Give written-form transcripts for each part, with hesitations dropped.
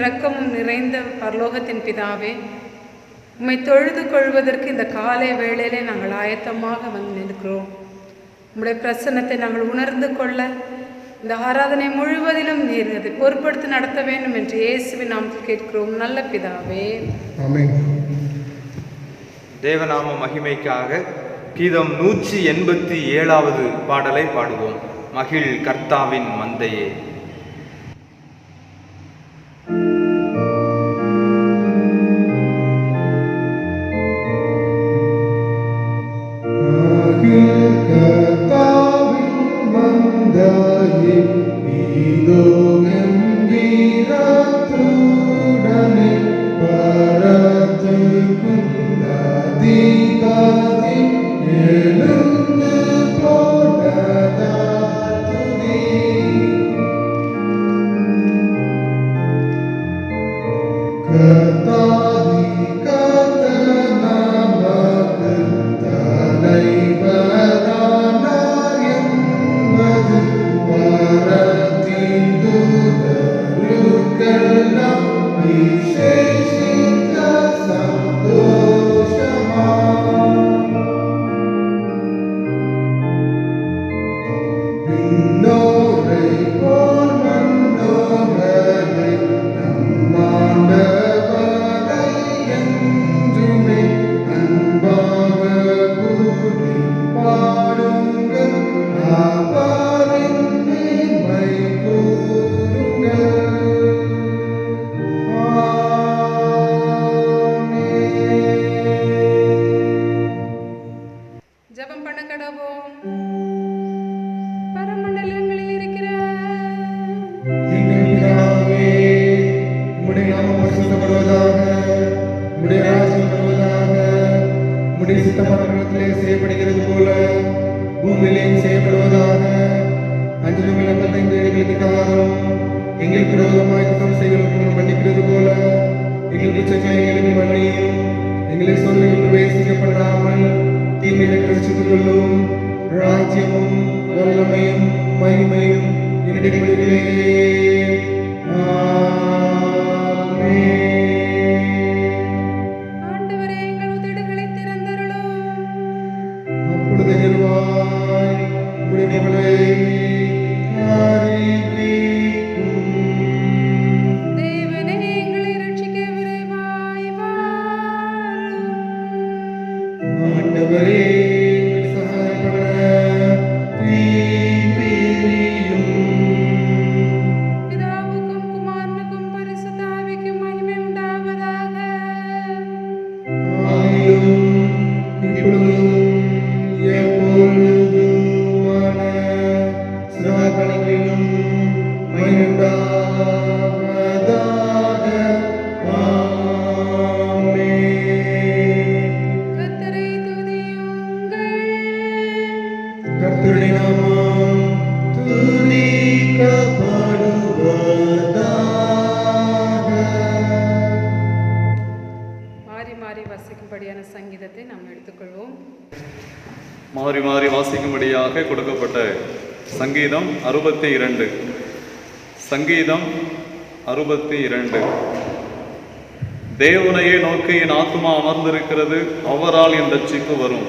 இரக்கமும் நிறைந்த பரலோகத்தின் பிதாவே, உம்மை தொழுது கொள்வதற்கு இந்த காலை வேளையிலே நாங்கள் ஆயத்தமாக வந்து நிற்கிறோம். உம்முடைய பிரசன்னத்தை நாங்கள் உணர்ந்து கொள்ள இந்த ஆராதனை முழுவதிலும் நீர் அதை பொறுப்படுத்தி நடத்த வேண்டும் என்று இயேசுவின் நாமத்தில் கேட்கிறோம் நல்ல பிதாவே, ஆமென். தேவநாம மகிமைக்காக கீதம் 187வது பாடலை பாடுவோம். மகிழ் கர்த்தாவின் மந்தையே. மாறி மாறி வாசிக்கும்படியாக கொடுக்கப்பட்ட சங்கீதம் 62. சங்கீதம் 62. தேவனையே நோக்கி என் ஆத்துமா அமர்ந்திருக்கிறது, அவரால் என் ரட்சிப்பு வரும்.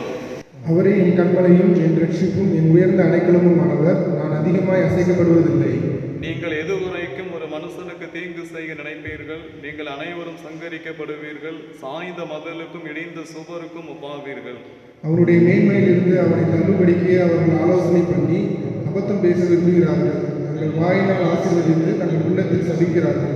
அவரே என் கண்மலையும் என் ரட்சிப்பும் என் உயர்ந்த அடைக்கலமும் ஆனவர், நான் அதிகமாய் அசைக்கப்படுவதில்லை. நீங்கள் எதுவரைக்கும் ஒரு மனுஷனுக்கு தீங்கு செய்ய நினைப்பீர்கள்? நீங்கள் அனைவரும் சங்கரிக்கப்படுவீர்கள், சாய்ந்த மதலுக்கும் இடிந்த சுவருக்கும் ஒப்பாவீர்கள். அவருடைய மேன்மையில் இருந்து அவரை தள்ளுபடிக்கு அவர்கள் ஆலோசனை பண்ணி அபத்தம் பேச விரும்புகிறார்கள். தங்கள் வாயினால் ஆசீர்வதித்து தங்கள் உள்ளத்தில் சபிக்கிறார்கள்.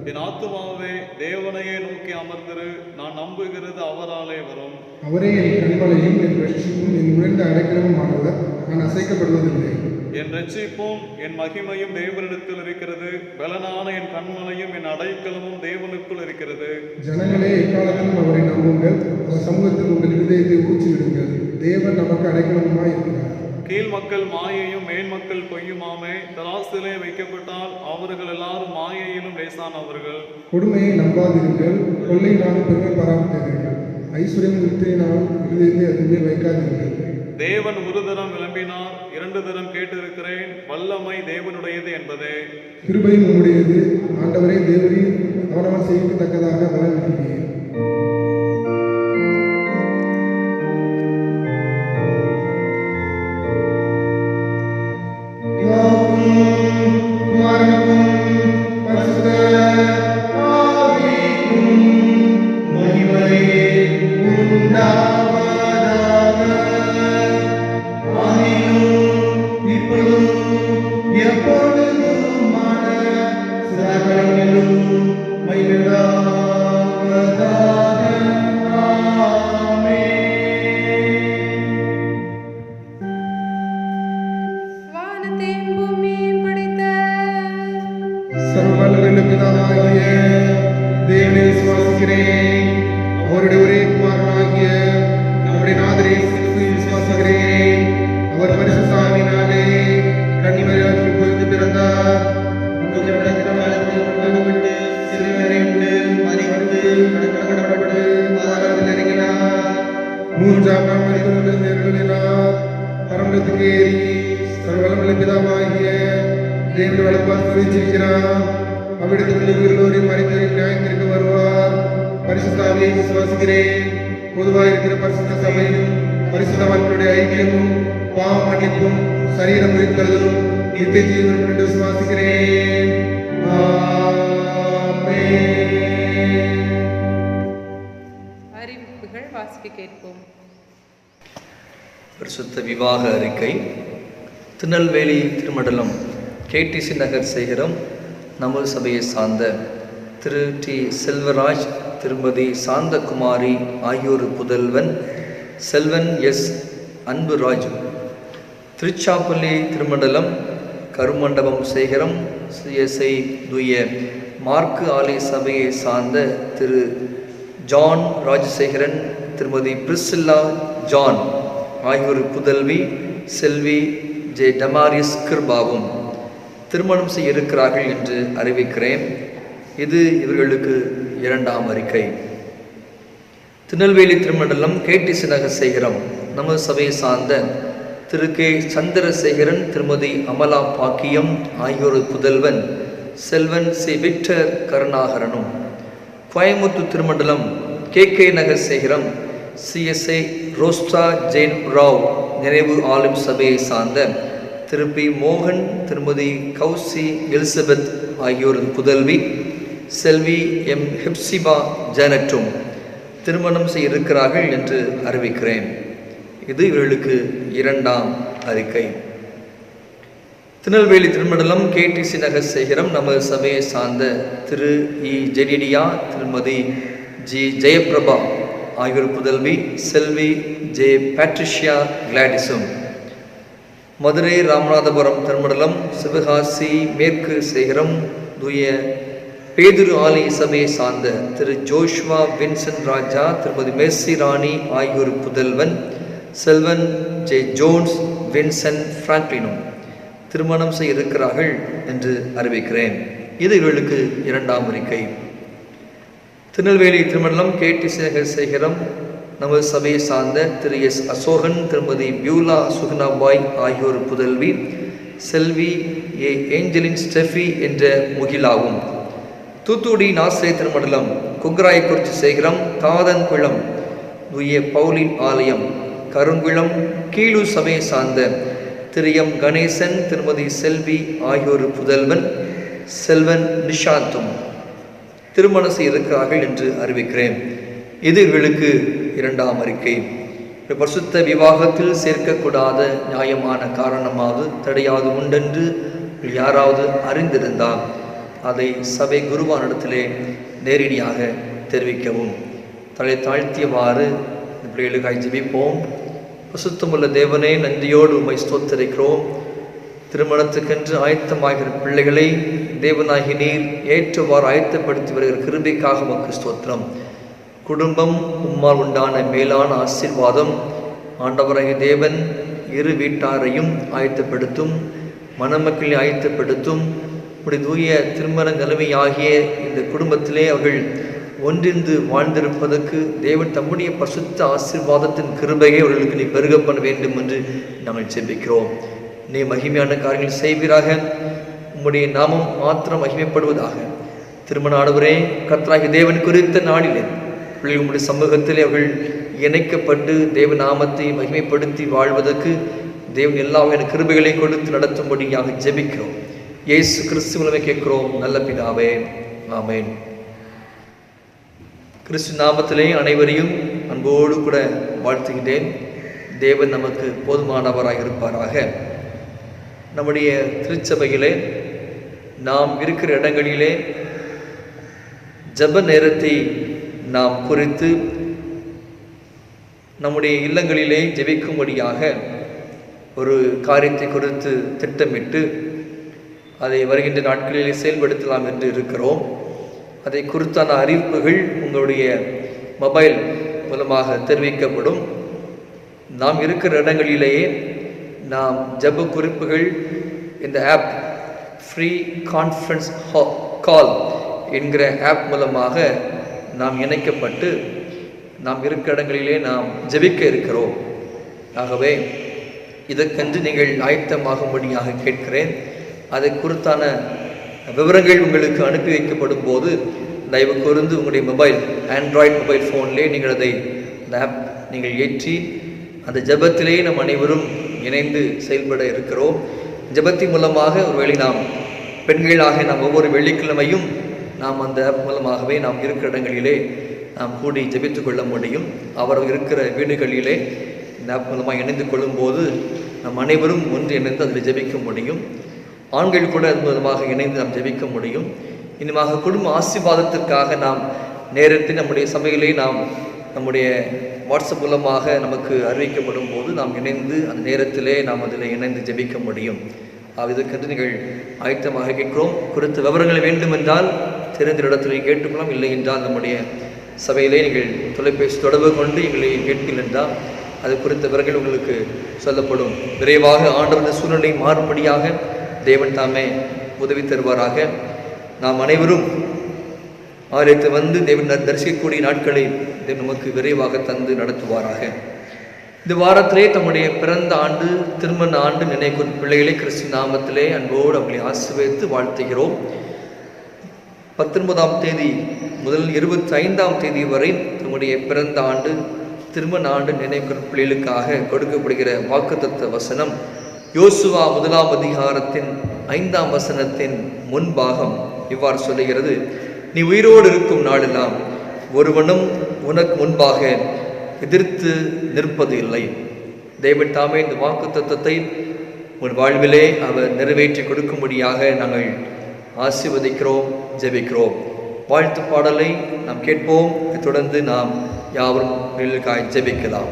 என் ஆத்துமாவே தேவனையே நோக்கி அமர்ந்திரு, நான் நம்புகிறது அவராலே வரும். அவரே என் கண்மலையும் என் ரட்சிப்பும் என் உயர்ந்த அடைக்கலமும் ஆனவர், நான் அசைக்கப்படுவதில்லை. என் ரட்சிப்பும் என் மகிமையும் தேவனிடத்தில் இருக்கிறது, பலனான என் கண்மலையும் என் அடைக்கலமும் தேவனுக்குள் இருக்கிறது. ஜனங்களே, எக்காலத்திலும் அவரை நம்புங்கள், அவர் சமூகத்தில் உங்கள் இருதயத்தை ஊற்றிவிடுங்கள். தேவன் நமக்கு அடைக்கலமாய் இருக்கிறார். கீழ் மக்கள் மாயையும் மேல் மக்கள் பொய்யுமாமே, தராசிலே வைக்கப்பட்டால் அவர்கள் எல்லாரும் மாயையிலும் லேசானவர்கள். கொடுமையை நம்பாதீர்கள், கொள்ளையினாலும் பெருமை பாராட்டாதீர்கள், ஐஸ்வர்யம் விருத்தியினாலும் இருதயத்தை அதுவே வைக்காதீர்கள். தேவன் ஒரு தரம் விளம்பினார், 2 தரம் கேட்டிருக்கிறேன், வல்லமை தேவனுடையது என்பதே. கிருபையும் உம்முடையது ஆண்டவரே, தேவரீர் அவனவன் செய்யத்தக்கதாக பலனளிப்பீர். பொதுவாயிருக்கிற பரிசுத்த சபையும் பரிசுத்த மக்களுடைய ஐக்கியமும் பாவ மன்னிப்பும் சரீரம் உயிர்த்தெழுதலும் நித்திய ஜீவனும் என்று விசுவாசிக்கிறேன். அறிவிப்புகள் வாசிக்க கேட்போம். பரிசுத்த விவாக அறிக்கை. திருநெல்வேலி திருமண்டலம் கேடிசி நகர் சேகரம் நமது சபையை சார்ந்த திரு டி செல்வராஜ், திருமதி சாந்தகுமாரி ஆகியோர் புதல்வன் செல்வன் எஸ் அன்புராஜ். திருச்சாப்பள்ளி திருமண்டலம் கருமண்டபம் சேகரம் சிஎஸ்ஐ தூய மார்க்கு ஆலய சபையை சார்ந்த திரு ஜான் ராஜசேகரன், திருமதி பிரிசில்லா ஜான் ஆகியோர் புதல்வி செல்வி ஜே டமாரிஸ் கிருபாவும் திருமணம் செய்ய இருக்கிறார்கள் என்று அறிவிக்கிறேன். இது இவர்களுக்கு 2ஆம் அறிக்கை. திருநெல்வேலி திருமண்டலம் கேடிசி நகர் சேகரம் நமது சபையை சார்ந்த திரு கே சந்திரசேகரன், திருமதி அமலா பாக்கியம் ஆகியோர் புதல்வன் செல்வன் சி விக்டர் கருணாகரனும். கோயமுத்தூர் திருமண்டலம் கே நகர் சேகரம் சிஎஸ்ஐ ரோஸ்டா ஜெயின் ராவ் நினைவு ஆளும் சபையை சார்ந்த திரு பி மோகன், திருமதி கௌசி எலிசபெத் ஆகியோர் புதல்வி செல்வி எம் ஹெப்சிபா ஜானட்டும் திருமணம் செய்ய இருக்கிறார்கள் என்று அறிவிக்கிறேன். இது இவர்களுக்கு 2ஆம் அறிக்கை. திருநெல்வேலி திருமண்டலம் கேடிசி நகர் சேகரம் நமது சபையை சார்ந்த திரு இ ஜெடிடியா, திருமதி ஜி ஜெயபிரபா ஆகியோர் புதல்வி செல்வி ஜே பேட்ரிஷியா கிளாடிஸும். மதுரை ராமநாதபுரம் திருமண்டலம் சிவகாசி மேற்கு சேகரம் தூய பேதுரு ஆலய சபையை சார்ந்த திரு ஜோஷ்வா வின்சன் ராஜா, திருமதி மேர்சி ராணி ஆகியோர் புதல்வன் செல்வன் ஜே ஜோன்ஸ் வின்சன் பிராங்க்லினும் திருமணம் செய்ய இருக்கிறார்கள் என்று அறிவிக்கிறேன். இது இவர்களுக்கு 2ஆம் அறிக்கை. திருநெல்வேலி திருமண்டலம் கேடிசி நகர் சேகரம் நமது சபையை சார்ந்த திரு எஸ் அசோகன், திருமதி பியூலா சுகுணாபாய் ஆகியோர் புதல்வி செல்வி ஏ ஏஞ்சலின் ஸ்டெஃபி என்ற முகிலாவும். தூத்துக்குடி நாசிரே திருமண்டலம் குங்கராயக்குறிச்சி சேகரம் தாதன்குளம் தூய பவுலின் ஆலயம் கருங்குளம் கீழூர் சபையை சார்ந்த திரு எம் கணேசன், திருமதி செல்வி ஆகியோர் புதல்வன் செல்வன் நிஷாந்தும் திருமணம் செய்ய இருக்கிறார்கள் என்று அறிவிக்கிறேன். இது இவர்களுக்கு 2ஆம் அறிக்கை. பரிசுத்த விவாகத்தில் சேர்க்கக்கூடாத நியாயமான காரணமாவது தடையாது உண்டென்று யாராவது அறிந்திருந்தால் அதை சபை குருவானிடத்திலே நேரடியாக தெரிவிக்கவும். தலை தாழ்த்தியவாறு பிள்ளைகளுக்காய் ஜெபிப்போம். பரிசுத்தமுள்ள தேவனே, நன்றியோடு உம்மை ஸ்தோத்திரிக்கிறோம். திருமணத்துக்கென்று ஆயத்தமாகிற பிள்ளைகளை தேவனாகி நீர் ஏற்றவாறு ஆயத்தப்படுத்தி வருகிற கிருபைக்காக உமக்கு ஸ்தோத்திரம். குடும்பம் உம்மால் உண்டான மேலான ஆசீர்வாதம். ஆண்டவராகிய தேவன் இரு வீட்டாரையும் ஆயத்தப்படுத்தும், மணமக்களை ஆயத்தப்படுத்தும். உடைய தூய திருமண நிலைமையாகிய இந்த குடும்பத்திலே அவர்கள் ஒன்றிருந்து வாழ்ந்திருப்பதற்கு தேவன் தம்முடைய பரிசுத்த ஆசீர்வாதத்தின் கிருபையை அவர்களுக்கு நீ பெருக பண்ண வேண்டும் என்று நாங்கள் ஜெபிக்கிறோம். நீ மகிமையான காரியங்கள் செய்வீராக. உம்முடைய நாமம் மாத்திரம் மகிமைப்படுவதாக. திருமண ஆடவரே, கர்த்தராகிய தேவன் குறித்த நாளிலே பிள்ளைகள் உம்முடைய சமூகத்திலே அவர்கள் இணைக்கப்பட்டு தேவ நாமத்தை மகிமைப்படுத்தி வாழ்வதற்கு தேவன் எல்லா வகையான கிருபைகளை கொடுத்து நடத்தும்படியாக ஜெபிக்கிறோம். இயேசு கிறிஸ்து மூலமே கேட்கிறோம் நல்ல பிதாவே, ஆமென். கிறிஸ்து நாமத்திலே அனைவரையும் அன்போடு கூட வாழ்த்துகின்றேன். தேவன் நமக்கு போதுமானவராக இருப்பாராக. நம்முடைய திருச்சபையிலே நாம் இருக்கிற இடங்களிலே ஜெப நேரத்தை நாம் குறித்து நம்முடைய இல்லங்களிலே ஜெபிக்கும்படியாக ஒரு காரியத்தை குறித்து திட்டமிட்டு அதை வருகின்ற நாட்களிலே செயல்படுத்தலாம் என்று இருக்கிறோம். அதை குறித்தான அறிவிப்புகள் உங்களுடைய மொபைல் மூலமாக தெரிவிக்கப்படும். நாம் இருக்கிற இடங்களிலேயே நாம் ஜெப குறிப்புகள் இந்த ஆப் ஃப்ரீ கான்ஃபரன்ஸ் கால் என்கிற ஆப் மூலமாக நாம் இணைக்கப்பட்டு நாம் இருக்கிற இடங்களிலே நாம் ஜெபிக்க இருக்கிறோம். ஆகவே இதற்கென்று நீங்கள் ஆயத்தமாகும்படியாக கேட்கிறேன். அதை குறித்தான விவரங்கள் உங்களுக்கு அனுப்பி வைக்கப்படும் போது தயவு கூர்ந்து உங்களுடைய மொபைல் ஆண்ட்ராய்டு மொபைல் ஃபோன்லேயே நீங்கள் அதை அந்த ஆப் நீங்கள் ஏற்றி அந்த ஜெபத்திலே நம் அனைவரும் இணைந்து செயல்பட இருக்கிறோம். ஜெபத்தின் மூலமாக ஒருவேளை நாம் பெண்களாக நாம் ஒவ்வொரு வெள்ளிக்கிழமையும் நாம் அந்த ஆப் மூலமாகவே நாம் இருக்கிற இடங்களிலே நாம் கூடி ஜெபித்து கொள்ள முடியும். அவர் இருக்கிற வீடுகளிலே இந்த ஆப் மூலமாக இணைந்து கொள்ளும்போது நம் அனைவரும் ஒன்று இணைந்து அதில் ஜெபிக்க முடியும். ஆண்கள் கூட அது மூலமாக இணைந்து நாம் ஜெபிக்க முடியும். இன்னுமாக குடும்ப ஆசீர்வாதத்திற்காக நாம் நேரத்தை நம்முடைய சபையிலே நாம் நம்முடைய வாட்ஸ்அப் மூலமாக நமக்கு அறிவிக்கப்படும் போது நாம் இணைந்து அந்த நேரத்திலே நாம் அதில் இணைந்து ஜெபிக்க முடியும். இதற்கென்று நீங்கள் ஆயத்தமாக கேட்கிறோம். குறித்த விவரங்கள் வேண்டுமென்றால் தெரிந்த இடத்தில் கேட்டுக்கொள்ளலாம். இல்லை என்றால் நம்முடைய சபையிலே நீங்கள் தொலைபேசி தொடர்பு கொண்டு எங்களை கேட்கிறீர்கள் என்றால் அது குறித்த விவரங்கள் உங்களுக்கு சொல்லப்படும். விரைவாக ஆண்டவரின் சூழ்நிலை மாறுபடியாக தேவன் தாமே உதவி தருவாராக. நாம் அனைவரும் ஆலயத்தை வந்து தேவன் தரிசிக்கக்கூடிய நாட்களை தேவன் நமக்கு விரைவாக தந்து நடத்துவாராக. இந்த வாரத்திலே தம்முடைய பிறந்த ஆண்டு திருமண ஆண்டு நினைக்கும் பிள்ளைகளை கிறிஸ்து நாமத்திலே அன்போடு அவர்களை ஆசீர்வதித்து வாழ்த்துகிறோம். 19ஆம் தேதி முதல் 25ஆம் தேதி வரை நம்முடைய பிறந்த ஆண்டு திருமண ஆண்டு நினைக்கும் பிள்ளைகளுக்காக கொடுக்கப்படுகிற வாக்குத்தத்த வசனம் யோசுவா 1ஆம் அதிகாரத்தின் 5ஆம் வசனத்தின் முன்பாகம் இவ்வாறு சொல்லுகிறது: நீ உயிரோடு இருக்கும் நாளெல்லாம் ஒருவனும் உனக்கு முன்பாக எதிர்த்து நிற்பது இல்லை. தேவன் தாமே இந்த வாக்குத்தத்தத்தை உன் வாழ்விலே அவர் நிறைவேற்றி கொடுக்கும்படியாக நாங்கள் ஆசீர்வதிக்கிறோம், ஜெபிக்கிறோம். வாழ்த்து பாடலை நாம் கேட்போம். தொடர்ந்து நாம் யாவரும் நிழலுக்காய் ஜெபிக்கலாம்.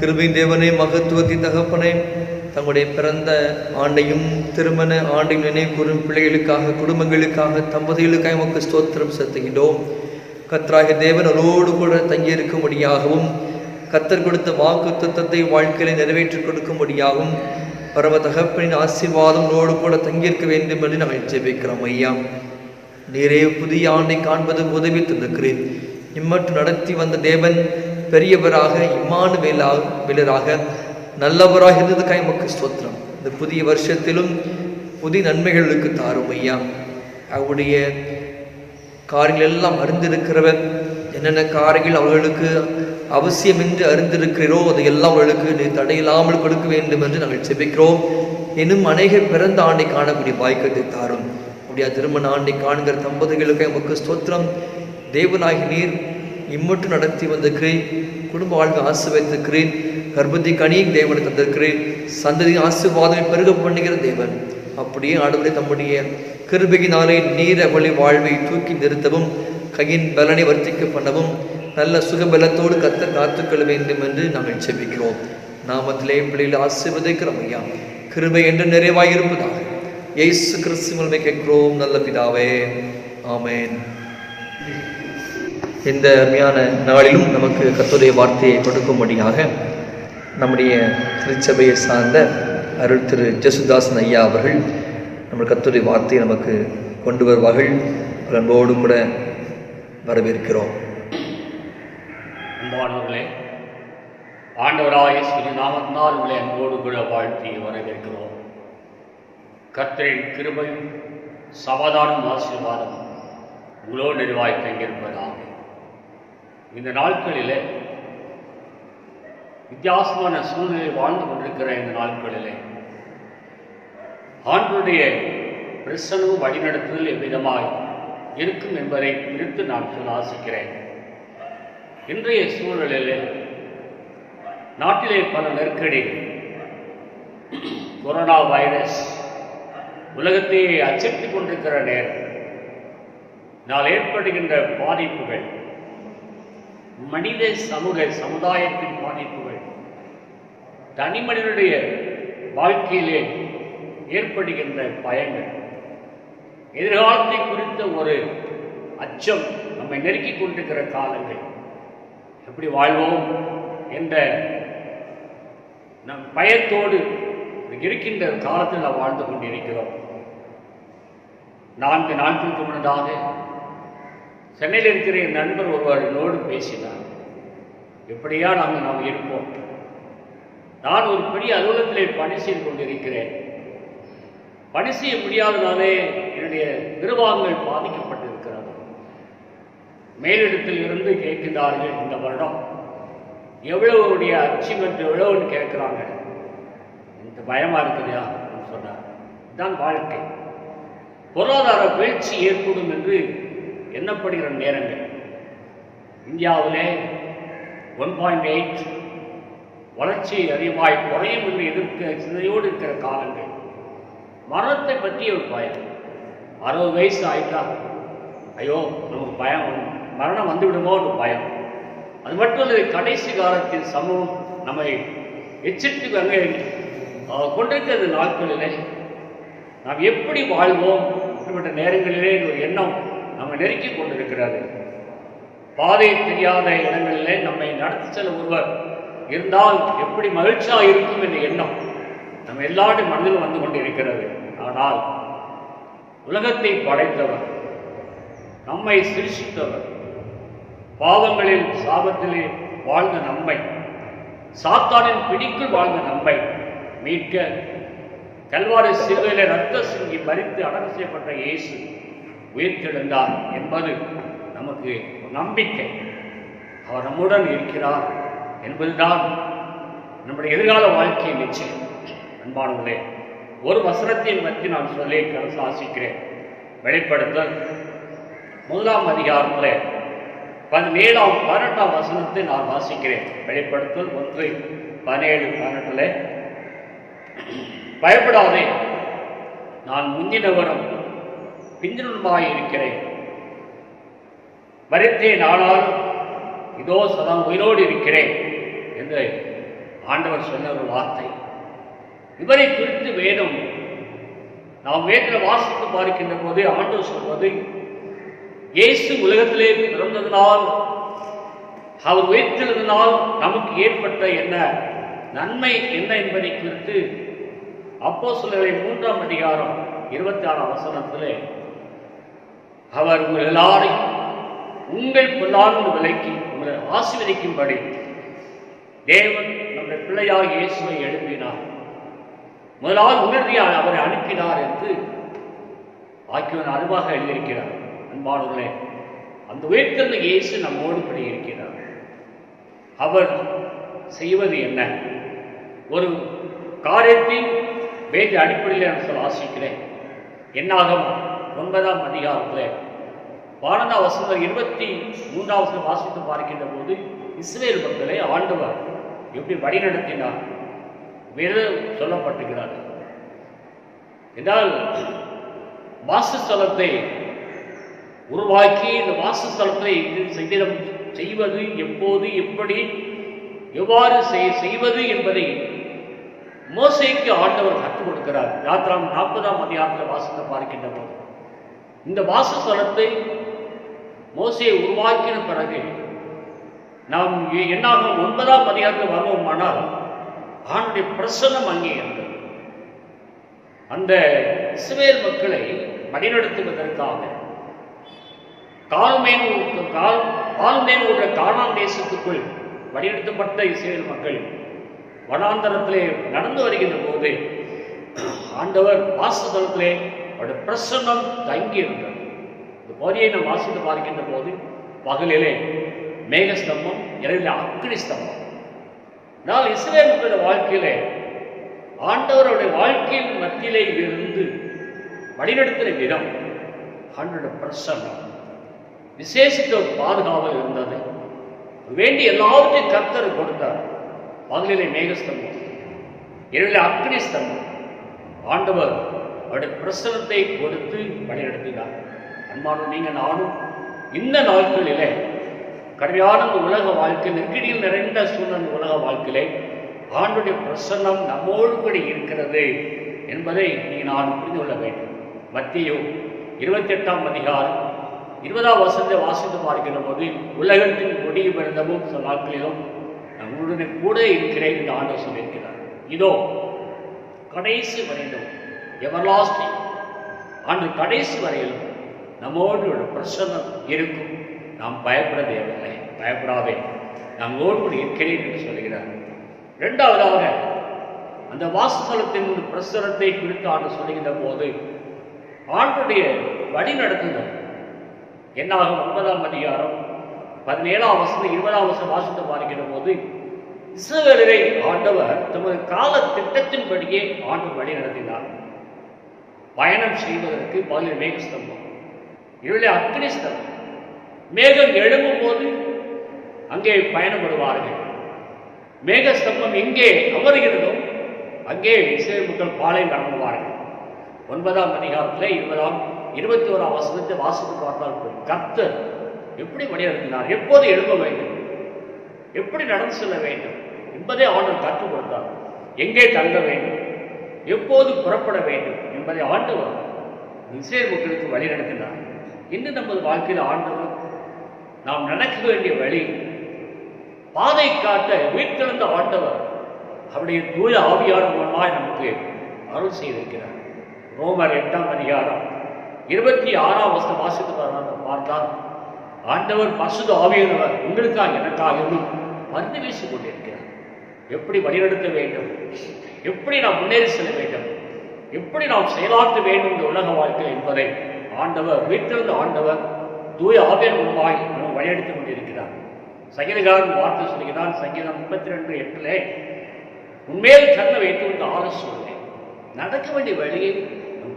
கிருபையின் தேவனே, மகத்துவத்தின் தகப்பனே, தங்களுடைய பிறந்த ஆண்டையும் திருமண ஆண்டையும் நினைவு கூறும் பிள்ளைகளுக்காக, குடும்பங்களுக்காக, தம்பதிகளுக்காக உமக்கு ஸ்தோத்திரம் செலுத்துகின்றோம். கர்த்தராகிய தேவன் அவரோடு கூட தங்கியிருக்கும்படியாகவும் கர்த்தர் கொடுத்த வாக்குத்தத்தத்தை வாழ்க்கையில நிறைவேற்றி கொடுக்கும்படியாகவும் பரம தகப்பனின் ஆசீர்வாதம் அவரோடு கூட தங்கியிருக்க வேண்டும் என்று நாங்கள் ஜெபிக்கிறோம். ஐயா, நீரே புதிய ஆண்டை காண்பது உதவி தந்திருக்கிறேன். இம்மட்டும் நடத்தி வந்த தேவன் பெரியவராக, இம்மானுவேலராக, நல்லவராக இருந்ததுக்காக உமக்கு ஸ்தோத்திரம். இந்த புதிய வருஷத்திலும் புதிய நன்மைகளுக்கு தாரும் ஐயா. அவருடைய காரியங்கள் எல்லாம் அறிந்திருக்கிறவர், என்னென்ன காரியங்கள் அவர்களுக்கு அவசியம் என்று அறிந்திருக்கிறீரோ அதையெல்லாம் அவர்களுக்கு நீ தடையில்லாமல் கொடுக்க வேண்டும் என்று நாங்கள் செபிக்கிறோம். இன்னும் அநேக பிறந்த ஆண்டை காணக்கூடிய பாக்கியத்தை தாரும். அப்படியா திருமண ஆண்டை காண்கிற தம்பதிகளுக்கு நமக்கு ஸ்தோத்திரம். தேவனாகி நீர் இம்மட்டும் நடத்தி வந்திருக்கிறேன். குடும்ப வாழ்க்கை ஆசீர்வதித்திருக்கிறேன். கர்ப்பத்தை கனியும் தேவனை தந்திருக்கிறேன். சந்ததி ஆசீர்வாதம் பெருக பண்ணுகிற தேவன். அப்படியே ஆண்டவரே தம்முடைய கிருபையினாலே நீர் அவளை வாழ்வை தூக்கி நிறுத்தவும் கையின் பலனை வர்த்திக்க பண்ணவும் நல்ல சுகபலத்தோடு கர்த்தர் காத்துக்கொள்ள வேண்டும் என்று நாங்கள் செபிக்கிறோம். நாமத்திலே பிள்ளைகள் ஆசீர்வதிக்கிறோம் ஐயா. கிருபை என்று நிறைவாயிருப்பதாக இயேசு கிறிஸ்து மூலமே கேட்கிறோம் நல்ல பிதாவே, ஆமென். இந்த அருமையான நாளிலும் நமக்கு கர்த்தருடைய வார்த்தையை கொடுக்கும்படியாக நம்முடைய திருச்சபையை சார்ந்த அருள் திரு ஜெசுதாசன் ஐயா அவர்கள் நம்ம கர்த்தருடைய வார்த்தையை நமக்கு கொண்டு வருவார்கள். அன்போடு கூட வரவேற்கிறோம். அன்பானவர்களே, ஆண்டவராகிய இயேசு நாமத்தினால் உங்களை அன்போடு கூட வாழ்த்தி வரவேற்கிறோம். கர்த்தரின் கிருபையும் சமாதானம் ஆசீர்வாதம் உங்களோடு நிறைவாய் தங்கியிருப்பதாக. இந்த நாட்களிலே வித்தியாசமான சூழ்நிலை வாழ்ந்து கொண்டிருக்கிற இந்த நாட்களிலே ஆண்டவருடைய பிரசன்னமும் வழிநடத்துதல் எவ்விதமாய் இருக்கும் என்பதை குறித்து நான் சொல்ல ஆசிக்கிறேன். இன்றைய சூழலிலே நாட்டிலே பல நெருக்கடி, கொரோனா வைரஸ் உலகத்தை அச்சடித்துக் கொண்டிருக்கிற நேரம் நாள் ஏற்படுகின்ற பாதிப்புகள், மனித சமுதாயத்தின் பாதிப்புகள், தனி மனிதனுடைய வாழ்க்கையிலே ஏற்படுகின்ற பயங்கள், எதிர்காலத்தை குறித்த ஒரு அச்சம் நம்மை நெருக்கிக் கொண்டிருக்கிற காலங்கள், எப்படி வாழ்வோம் என்ற நம் பயத்தோடு இருக்கின்ற காலத்தில் நாம் வாழ்ந்து கொண்டிருக்கிறோம். 4 நாட்களுக்கு முன்னதாக சென்னையில் இருக்கிற என் நண்பர் ஒருவரோடு பேசினார். எப்படியா நாம் இருப்போம். நான் ஒரு பெரிய அலுவலகத்திலே பணி செய்து கொண்டிருக்கிறேன். பணி செய்ய முடியாதனாலே என்னுடைய நிர்வாகங்கள் பாதிக்கப்பட்டிருக்கிறது. மேலிடத்தில் இருந்து கேட்கிறார்கள், இந்த வருடம் எவ்வளவுடைய அச்சீவ்மெண்ட் எவ்வளவுன்னு கேட்குறாங்க. எனக்கு பயமாக இருக்குதுயா அப்படின்னு சொன்னார். இதுதான் வாழ்க்கை. பொருளாதார வீழ்ச்சி ஏற்படும் என்று எண்ணப்படுகிற நேரங்கள் இந்தியாவிலே 1.8 வளர்ச்சி அதிகமாய் குறையும் என்று எதிர்க்க சிந்தையோடு இருக்கிற காலங்கள். மரணத்தை பற்றிய ஒரு பயம். 60 வயசு ஆயிட்டா ஐயோ நமக்கு பயம், மரணம் வந்துவிடுமோ ஒரு பயம். அது மட்டுமல்ல, கடைசி காலத்தில் சமூகம் நம்மை எச்சரித்து அங்கே கொண்டிருக்கிற நாட்களிலே நாம் எப்படி வாழ்வோம் அப்படிப்பட்ட நேரங்களிலே ஒரு எண்ணம் நம்ம நெருக்கி கொண்டிருக்கிறது. பாதை தெரியாத இடங்களிலே நம்மை நடத்தி செல்ல ஒருவர் இருந்தால் எப்படி மகிழ்ச்சியாக இருக்கும் என்ற எண்ணம் நம்ம எல்லாருடைய மனதிலும் வந்து கொண்டிருக்கிறது. ஆனால் உலகத்தை படைத்தவர், நம்மை சிருஷ்டித்தவர், பாவங்களில் சாபத்திலே வாழ்ந்த நம்மை, சாத்தானின் பிடிக்குள் வாழ்ந்த நம்மை மீட்க கல்வாரி சிலுவையிலே ரத்த சிந்தி மரித்து அடக்கம் செய்யப்பட்ட இயேசு உயிர்த்தெழுந்தார் என்பது நமக்கு நம்பிக்கை. அவர் நம்முடன் இருக்கிறார் என்பதுதான் நம்முடைய எதிர்கால வாழ்க்கையை நிச்சயம். அன்பானவர்களே, ஒரு வசனத்தை பற்றி நான் சொல்லி கலந்து ஆசிக்கிறேன். வெளிப்படுத்தல் 1ஆம் அதிகாரத்தில் 17ஆம் 18ஆம் வசனத்தை நான் வாசிக்கிறேன். வெளிப்படுத்தல் 1:17-18 பயப்படாதே, நான் முந்தினவரும் பிந்தினவருமாய் இருக்கிறேன். மரித்தேன், ஆனால் இதோ சதா உயிரோடு இருக்கிறேன் என்று ஆண்டவர் சொன்ன ஒரு வார்த்தை. இவரை குறித்து வேதம் நாம் வேதத்தில் வாசித்து பார்க்கின்ற போது ஆண்டவர் சொல்வது, இயேசு உலகத்திலே பிறந்ததனால், அவர் உயிர்த்தெழுந்ததினால் நமக்கு ஏற்பட்ட என்ன நன்மை என்ன என்பதை குறித்து அப்போஸ்தலர் 3ஆம் அதிகாரம் 26ஆம் வசனத்திலே அவர் உங்கள் எல்லாரையும் உங்கள் பொல்லாங்கு விலக்கி உங்களை ஆசீர்வதிக்கும்படி தேவன் நம்முடைய பிள்ளையாக இயேசுவை எழுப்பினார். முதலாவது உறுதியாக அவரை அனுப்பினார் என்று ஆக்கியவன் அருவாக எழுதியிருக்கிறார். அன்பானவர்களே, அந்த உயிர்த்தெழுந்த இயேசு நம்மோடு படி இருக்கிறார். அவர் செய்வது என்ன? ஒரு காரியத்தின் வேத அடிப்படையில் நான் சொல்ல ஆசிக்கிறேன். என்னாகும் 9ஆம் அதிகாரத்தில் 12ஆம் வசனம் 23ஆம் வாசித்து பார்க்கின்ற போது இஸ்ரவேல் மக்களை ஆண்டவர் எப்படி வழிநடத்தினார் சொல்லப்பட்டிருக்கிறார் என்றால், வாசஸ்தலத்தை உருவாக்கி இந்த வாசஸ்தலத்தை செய்வது எப்போது, எப்படி, எவ்வாறு செய்வது என்பதை மோசேக்கு ஆண்டவர் கற்றுக் கொடுக்கிறார். யாத்திராம் 40ஆம் அதிகாரத்தில் வாசித்து பார்க்கின்ற போது இந்த வாசஸ்தலத்தை மோசே உருவாக்கின பிறகு நாம் என்னாகும் 9ஆம் அதிகாரத்தில் வருவோமானால் ஆண்டுடைய பிரசன்னம் அங்கே இருந்தது. அந்த இஸ்ரவேல் மக்களை வழிநடத்துவதற்காக கானான் தேசத்துக்குள் வழிநடத்தப்பட்ட இஸ்ரவேல் மக்கள் வனாந்தரத்திலே நடந்து வருகின்ற போது ஆண்டவர் வாசஸ்தலத்திலே அவருடைய பிரசன்னம் தங்கி இருந்தது. இந்த பகுதியை நாம் வாசித்து பார்க்கின்ற போது பகலிலே மேகஸ்தம்பம், இரவிலே அக்கினி ஸ்தம்பம். நான் இஸ்ரவேல் மக்களுடைய வாழ்க்கையிலே ஆண்டவருடைய வாழ்க்கையின் மத்தியிலே இருந்து வழிநடத்தின விதம் ஆண்டவருடைய பிரசன்னம் விசேஷித்த பாதுகாவல் இருந்தது. வேண்டிய எல்லாவற்றையும் கர்த்தர் கொடுத்தார். பகலிலே மேகஸ்தம்பம், இரவிலே அக்கினி ஸ்தம்பம். ஆண்டவர் அவருடைய பிரசனத்தை கொடுத்து வழிநடத்தினார். அன்பானும் நீங்கள் நானும் இந்த நாட்களிலே கடுமையான உலக வாழ்க்கை நெருக்கடியில் நிறைந்த சூழ்நிலை உலக வாழ்க்கையிலே ஆண்டுடைய பிரசன்னம் நம்மோடு கூட இருக்கிறது என்பதை நீங்கள் நான் புரிந்து கொள்ள வேண்டும். மத்தேயு 28ஆம் அதிகாரம் 20ஆம் வசனத்தை வாசித்து பார்க்கின்ற போது உலகத்தின் கொடிய பிறந்தமும் சில நாட்களிலும் நம்முடைய கூட இருக்கிறேன் என்று ஆண்டவர் சொல்லியிருக்கிறார். இதோ கடைசி வரையிலும் எவர்லாஸ்டிங் ஆண்டு கடைசி வரையிலும் நம்மோடு ஒரு பிரசன்னம் இருக்கும். நாம் பயப்பட தேவையில்லை, பயப்படாதே, நாம் ஓடு இருக்கிறேன் என்று சொல்கிறார். இரண்டாவதாக அந்த வாசஸ்தலத்தின் பிரசனத்தை குறித்து ஆண்டு சொல்லுகின்ற போது ஆண்டுடைய வழி நடத்துதல் என்னாகும் 9ஆம் அதிகாரம் 17ஆம் வசனம் 20ஆம் வசனம் வாசித்து பார்க்கின்ற போது இஸ்ரவேலரை ஆண்டவர் தமது கால திட்டத்தின்படியே ஆண்டு வழி நடத்தினார். பயணம் செய்வதற்கு பகலில் மேகஸ்தம்பம், இரவிலே அக்கினி ஸ்தம்பம். மேகம் எழும்பும் போது அங்கே பயணப்படுவார்கள். மேகஸ்தம்பம் எங்கே அமர்கிறதோ அங்கே இஸ்ரவேல் மக்கள் பாளையம் இறங்குவார்கள். 9ஆம் அதிகாரத்தில் 21ஆம் வசனத்தை வாசித்து பார்த்தால் கர்த்தர் எப்படி வழிநடத்தினார், எப்போது எழும்ப வேண்டும், எப்படி நடந்து செல்ல வேண்டும் என்பதை ஆண்டவர் கற்றுக் கொடுத்தார். எங்கே தங்க வேண்டும், எப்போது புறப்பட வேண்டும் என்பதை ஆண்டவர் இஸ்ரவேல் மக்களுக்கு வழி நடத்தினார். இன்று நமது வாழ்க்கையில் ஆண்டவர் நாம் நடக்க வேண்டிய வழி பாதை காட்ட வீட்டிலிருந்த ஆண்டவர் அவருடைய தூய ஆவியான மூலமாய் நமக்கு அருள் செய்திருக்கிறார். ரோமர் 8ஆம் அதிகாரம் 26ஆம் வசனம் வாசித்து பார்த்தால் ஆண்டவர் பரிசுத்த ஆவியானவர் உங்களுக்காக எனக்காகவும் மருந்து வீசிக் கொண்டிருக்கிறார். எப்படி வழிநடத்த வேண்டும், எப்படி நாம் முன்னேறி செல்ல வேண்டும், எப்படி நாம் செயலாற்ற வேண்டும் இந்த உலக வாழ்க்கை என்பதை ஆண்டவர் வீட்டிலிருந்து ஆண்டவர் தூய ஆவியார் மூலமாய் நாம் வழிநடத்திக் கொண்டிருக்கிறார். சங்கீதக்காரன் வார்த்தை சொல்கிறான். சங்கீதம் 32:8 உண்மையில் கண்ணை வைத்து கொண்டு ஆலோசனை நடக்க வேண்டிய வழியை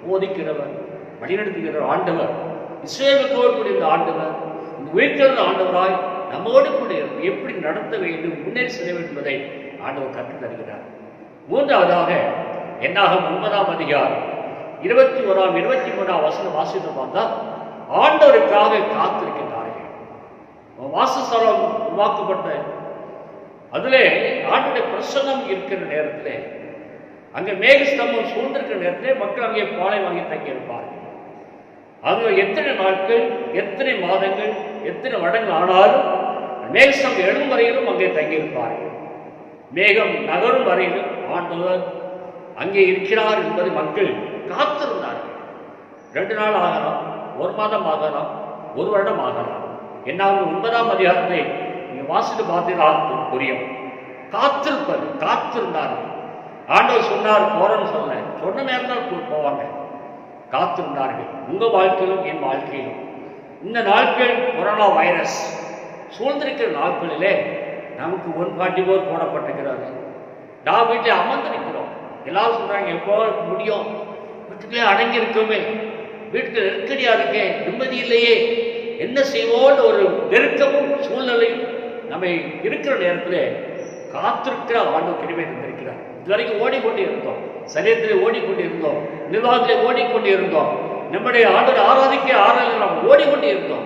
போதிக்கிறவர் வழிநடத்துகிற ஆண்டவர் இஸ்ரவேலோடு கூட இந்த ஆண்டவர் இந்த உயிர்த்தெழுந்த ஆண்டவராய் நம்மோடு கூட எப்படி நடத்த வேண்டும், முன்னேறி செல்ல வேண்டும் என்பதை ஆண்டவர் கற்றுத் தருகிறார். மூன்றாவதாக என்னாகும் 9ஆம் அதிகாரம் 21ஆம் 23ஆம் வசனம் வாசித்து பார்த்தால் ஆண்டவருக்காக காத்திருக்கின்றார்கள். வாசஸ்தலம் உருவாக்கப்பட்ட அதிலே ஆண்டுடைய பிரசன்னம் இருக்கிற நேரத்தில் அங்கே மேகஸ்தம்பம் சூழ்ந்திருக்கிற நேரத்தில் மக்கள் அங்கே பாலை வாங்கி தங்கியிருப்பார்கள். அங்கே எத்தனை நாட்கள், எத்தனை மாதங்கள், எத்தனை வருடங்கள் ஆனாலும் மேகஸ்தம்பம் எழும் வரையிலும் அங்கே தங்கியிருப்பார்கள். மேகம் நகரும் வரையிலும் ஆண்டவர் அங்கே இருக்கிறார் என்பதை மக்கள் காத்திருந்தார்கள். 2 நாள் ஆகலாம், 1 மாதம் ஆகலாம், 1 வருடம் ஆகலாம். என்னாலும் 9ஆம் அதிகாரத்தை நீங்கள் வாசித்து பார்த்தீர்கள் புரியும். காத்திருந்தார்கள். ஆண்டவர் சொன்னார் போறன்னு சொன்ன நேரம் தான் போவாங்க. காத்திருந்தார்கள். உங்கள் வாழ்க்கையிலும் என் வாழ்க்கையிலும் இந்த நாட்கள் கொரோனா வைரஸ் சூழ்ந்திருக்கிற நாட்களிலே நமக்கு 144 போடப்பட்டிருக்கிறது. நான் வீட்டில் அமர்ந்திருக்கிறோம். எல்லாரும் சொல்றாங்க எப்போ முடியும், வீட்டுக்குள்ளே அடங்கி இருக்கோமே, வீட்டுக்கு நெருக்கடியா இருக்கே, நிம்மதி இல்லையே, என்ன செய்வோன்னு ஒரு நெருக்கமும் சூழ்நிலையும் நம்ம இருக்கிற நேரத்தில் காத்திருக்கிற ஆண்டவர் கிருபை தந்திருக்கிறார். இதுவரைக்கும் ஓடிக்கொண்டே இருந்தோம், சரீரத்திலே ஓடிக்கொண்டே இருந்தோம், நிர்வாகத்திலே ஓடிக்கொண்டே இருந்தோம், நம்முடைய ஆண்டவர் ஆராதிக்க நாம் ஓடிக்கொண்டே இருந்தோம்.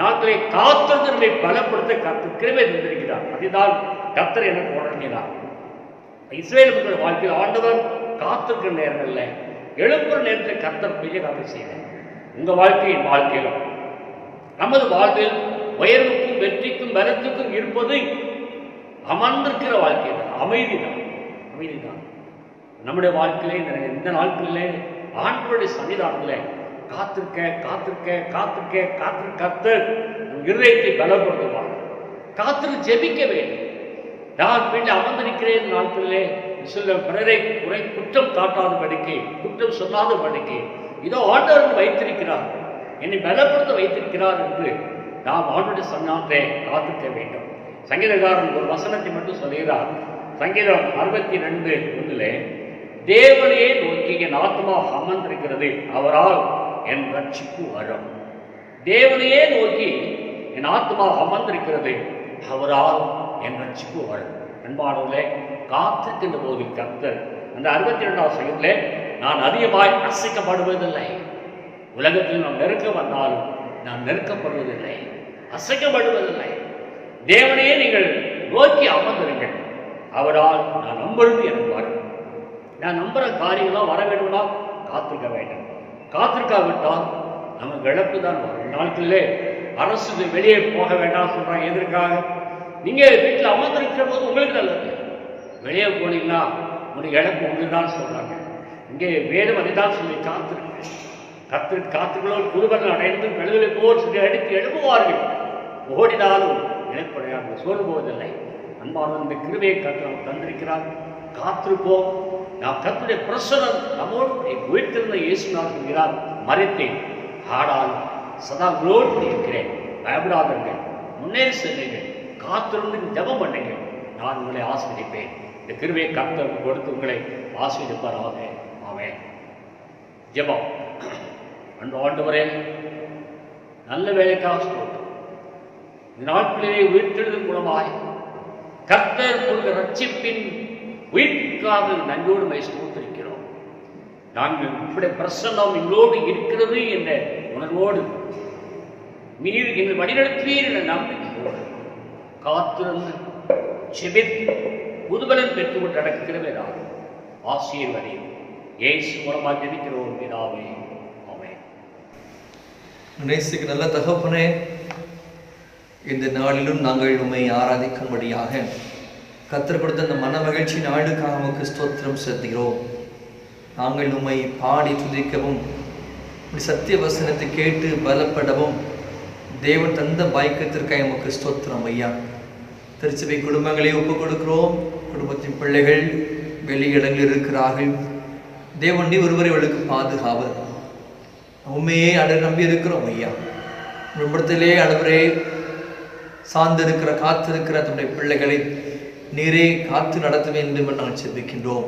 நாட்களை காத்திருந்து நம்மை பலப்படுத்த கர்த்தர் கிருபை தந்திருக்கிறார். அதுதான் கர்த்தர் எனக்கு உணர்த்தினார். இஸ்ரவேல் மக்கள் வாழ்க்கையில் ஆண்டவர் காத்திருக்கிற நேரங்கள்ல எழுப்புற நேரத்தில் கர்த்தர் பெரிய காரியம் செய்தார். உங்க வாழ்க்கையின் வாழ்க்கையிலும் நமது வாழ்வில் உயர்வுக்கும் வெற்றிக்கும் பலத்துக்கும் இருப்பது அமர்ந்திருக்கிற வாழ்க்கை தான், அமைதிதான். நம்முடைய வாழ்க்கையிலே இந்த நாட்களிலே ஆண்டவருடைய சன்னிதானத்தில் காத்திருக்க இருதயத்தை பலப்படுத்துவார். ஜெபிக்க வேண்டும். நான் வீட்டில் அமர்ந்திருக்கிறேன் நாட்களிலே சில பிறரை குற்றம் காட்டாதபடிக்கு, குற்றம் சொல்லாதபடிக்கு இதோ ஆண்டவர் வைத்திருக்கிறார், என்னை பலப்படுத்த வைத்திருக்கிறார் என்று நாம் ஆண்டவருடைய சன்னிதானத்தை காத்திருக்க வேண்டும். சங்கீதக்காரன் ஒரு வசனத்தை மட்டும் சொல்கிறார். சங்கீதம் 62:1 தேவனையே நோக்கி என் ஆத்மா அமர்ந்திருக்கிறது, அவரால் என் ரட்சிப்பு வரும். தேவனையே நோக்கி என் ஆத்மா அமர்ந்திருக்கிறது, அவரால் என் ரட்சிப்பு வரும். அன்பானவர்களே, காத்திருக்கின்ற போது கர்த்தர் அந்த 62வது சங்கத்திலே நான் அதிகமாய் அசைக்கப்படுவதில்லை. உலகத்தில் நாம் நெருக்க வந்தாலும் நான் நெருக்கப்படுவதில்லை, அசைக்கப்படுவதில்லை. தேவனையே நீங்கள் நோக்கி அமர்ந்திருங்கள், அவரால் நான் நம்புறது எனக்கு வரும். நான் நம்புற காரியங்களாம் வர வேண்டும்னா காத்திருக்க வேண்டும். காத்திருக்காவிட்டால் நமக்கு இழப்பு தான் வரும். நாட்களிலே அரசு வெளியே போக வேண்டாம் சொல்றாங்க. எதற்காக? நீங்க வீட்டில் அமர்ந்திருக்கிற போது உங்களுக்கு நல்லது, வெளியே போனீங்கன்னா உங்களுக்கு இழப்பு உங்களுக்கு தான் சொல்றாங்க. இங்கே வேணும் அதைதான் சொல்லி காத்திருக்கிறோம் குருபன் அடைந்து கழுதலை போல் சொல்லி அடித்து எழுப்புவார்கள். ஓடினாலும் இழப்படையாக சோர்ந்து போவதில்லை. அன்பான இந்த கிருபையை கர்த்தர் தந்திருக்கிறார். காத்திருப்போம். நாம் கர்த்தருடைய பிரசன்னம் நம்மோடு உயிர்த்திருந்த இயேசுநாதர் சொல்கிறார், மறித்தேன் ஆடால் சதா உங்களோடு இருக்கிறேன், பயப்படாதீர்கள், முன்னேறி செல்லுங்கள், காத்திருந்து ஜெபம் பண்ணுங்கள், நான் உங்களை ஆசீர்வதிப்பேன். இந்த கிருபையை கர்த்தர் கொடுத்து உங்களை ஆசீர்வதிப்பாராக. ஆமென். ஜெபம். அன்பு ஆண்டவரே, நல்ல வேலைக்காக ஸ்தோத்திரம். இந்த நாட்களிலே உயிர்த்தெழுதல் மூலமாய் கர்த்தர் கொடுத்த ரட்சிப்பின் உயிர்க்காக நன்றியோடு மை ஸ்தோத்திரிக்கிறோம். நாங்கள் இப்படி பிரசன்னம் எங்களோடு இருக்கிறது என்ற உணர்வோடு நீர் எங்கள் வழிநடத்துவீர் என்ற நம்பிக்கையோடு காத்திருந்து செபித்து புதுபலன் பெற்றுக்கொண்டு நடக்கிறவே நான் ஆசீர்வதியும். இயேசு மூலமாக ஜெபிக்கிறோம் பிதாவே. ஆமென். நேசிக்கு நல்ல தகப்பனே, இந்த நாளிலும் நாங்கள் உம்மை ஆராதிக்கும்படியாக கர்த்தர் கொடுத்த அந்த மன மகிழ்ச்சி நாளுக்காக உமக்கு ஸ்தோத்திரம் செலுத்துகிறோம். நாங்கள் உம்மை பாடி துதிக்கவும் சத்திய வசனத்தை கேட்டு பலப்படவும் தேவன் தந்த பாக்கியத்திற்காக உமக்கு ஸ்தோத்திரம் ஐயா. திருச்சபை குடும்பங்களை ஒப்புக் கொடுக்கிறோம். குடும்பத்தின் பிள்ளைகள் வெளியிடங்களில் இருக்கிறார்கள். தேவன் நீ ஒருவரை அவளுக்கு பாதுகாவல். உண்மையே நம்பி இருக்கிறோம் ஐயா. குடும்பத்திலே அனைவரே சார்ந்திருக்கிற காத்திருக்கிற தன்னுடைய பிள்ளைகளை நீரே காத்து நடத்த வேண்டும் என்று நாங்கள் செபிக்கின்றோம்.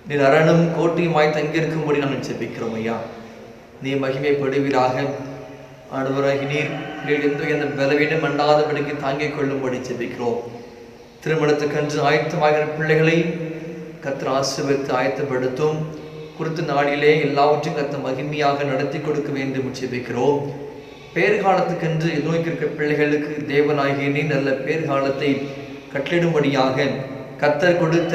நீர் அரணும் கோட்டையுமாய் தங்கியிருக்கும்படி நாங்கள் செபிக்கிறோம் ஐயா. நீ மகிமைப்படுவீராக. ஆண்டவராகி நீர் எந்த பலவீனம் அண்டாதபடிக்கு தாங்கிக் கொள்ளும்படி செபிக்கிறோம். திருமணத்துக்கென்று ஆயத்தமாகிற பிள்ளைகளை கர்த்தர் ஆசீர்வதித்து ஆயத்தப்படுத்தும். குறித்த நாளிலே எல்லாவற்றையும் கர்த்தர் மகிமையாக நடத்தி கொடுக்க வேண்டும் செபிக்கிறோம். பேர்காலத்துக்கென்று எதிர்நோக்கியிருக்கிற பிள்ளைகளுக்கு தேவனாகிய நீ நல்ல பேர்காலத்தை கட்டளிடும்படியாக கர்த்தர் கொடுத்த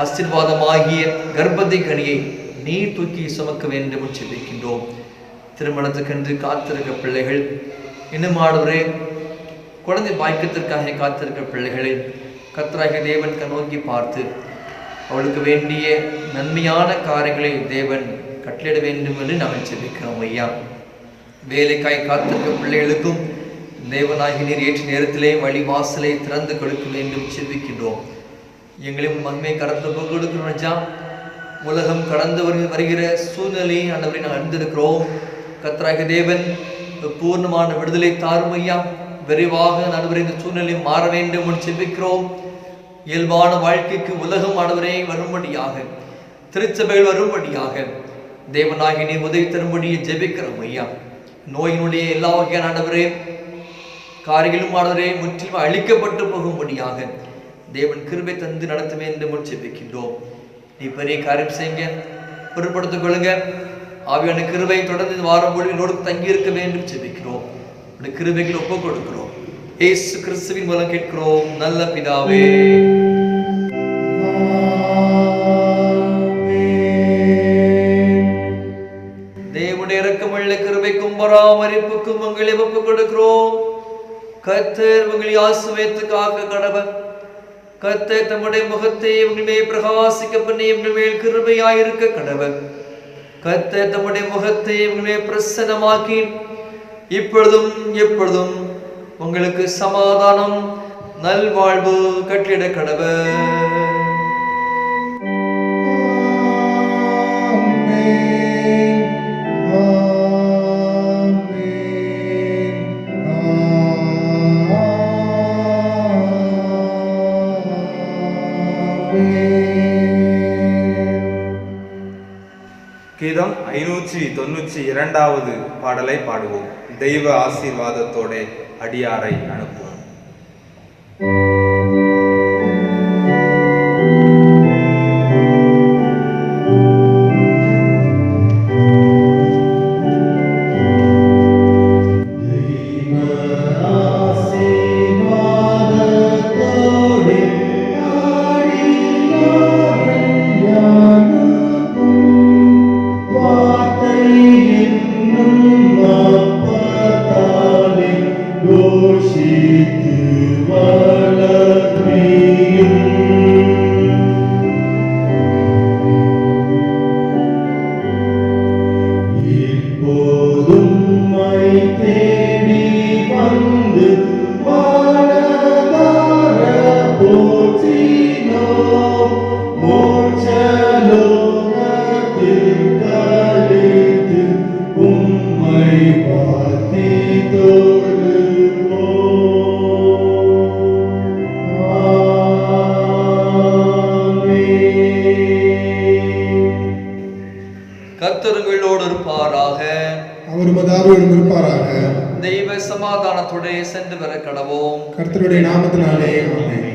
ஆசீர்வாதமாகிய கர்ப்பத்தை கனியை நீ தூக்கி சுமக்க வேண்டும் செபிக்கின்றோம். திருமணத்துக்கென்று காத்திருக்க பிள்ளைகள், இன்னும் ஆண்டவரே குழந்தை பாக்கியத்திற்காக காத்திருக்க பிள்ளைகளை கர்த்தராகிய தேவன் நோக்கி பார்த்து அவளுக்கு வேண்டிய நன்மையான காரியங்களை தேவன் கட்டளிட வேண்டும் என்று நாங்கள் செபிக்கிறோம் ஐயா. வேலைக்காய் காத்திருக்க பிள்ளைகளுக்கும் தேவனாகி நீர் ஏற்ற நேரத்திலே வழிவாசலை திறந்து கொடுக்க வேண்டும் செபிக்கின்றோம். எங்களையும் மகிமை கடந்து கொடுக்கிறோம் ஐயா. உலகம் கடந்து வருகிற சூழ்நிலையை ஆண்டவரை நாங்கள் அறிந்திருக்கிறோம். கர்த்தராகிய தேவன் பூர்ணமான விடுதலை தாரும் ஐயா. விரைவாக ஆண்டவரே இந்த சூழ்நிலை மாற வேண்டும் என்று ஜெபிக்கிறோம். இயல்பான வாழ்க்கைக்கு உலகம் ஆண்டவரே வரும்படியாக, திருச்சபைகள் வரும்படியாக தேவனாகி நீ உதவி தரும்படி ஜெபிக்கிறோம் ஐயா. நோயினுடைய எல்லா வகையான ஆண்டவரே காரியங்களும் ஆண்டவரே முற்றிலும் அழிக்கப்பட்டு போகும்படியாக தேவன் கிருபை தந்து நடத்த வேண்டும் என்று ஜெபிக்கின்றோம். நீ பெரிய காரியம் செய்யுங்க, பொருட்படுத்திக் கொள்ளுங்க. ஆவியான கிருபை தொடர்ந்து இந்த வாரம் பொழுது என்னோடு தங்கி இருக்க வேண்டும் ஜெபிக்கிறோம். உடைய கிருபைகள் ஒப்புக் கொடுக்கிறோம். இயேசு கிறிஸ்துவின் மூலம் கேட்கிறோம் நல்ல பிதாவே. தேவனுடைய இரக்கமுள்ள கிருபைக்கும் பராமரிப்புக்கும் உங்களை ஒப்புக் கொடுக்கிறோம். கர்த்தர் உங்களை ஆசீர்வதித்து காக்க கடவர். கர்த்தர் தம்முடைய முகத்தை உங்கள் மேல் பிரகாசிக்க பண்ணி உங்கள் மேல் கிருபையாயிருக்க கடவர். கர்த்தர் தம்முடைய முகத்தை உங்கள் மேல் பிரசன்னமாக்கி இப்பொழுதும் எப்பொழுதும் உங்களுக்கு சமாதானம் நல்வாழ்வு கட்டிட கடவர். கீதம் 592வது பாடலை பாடுவோம். தெய்வ ஆசீர்வாதத்தோட அடியாரை அனுப்புவோம். கர்த்தருங்களோடு இருப்பாராக. அவர் மதாவோடு இருப்பாராக. தெய்வ சமாதானத்தோட சென்று வர கடவோம். கர்த்தருடைய நாமத்தினாலே ஆமென்.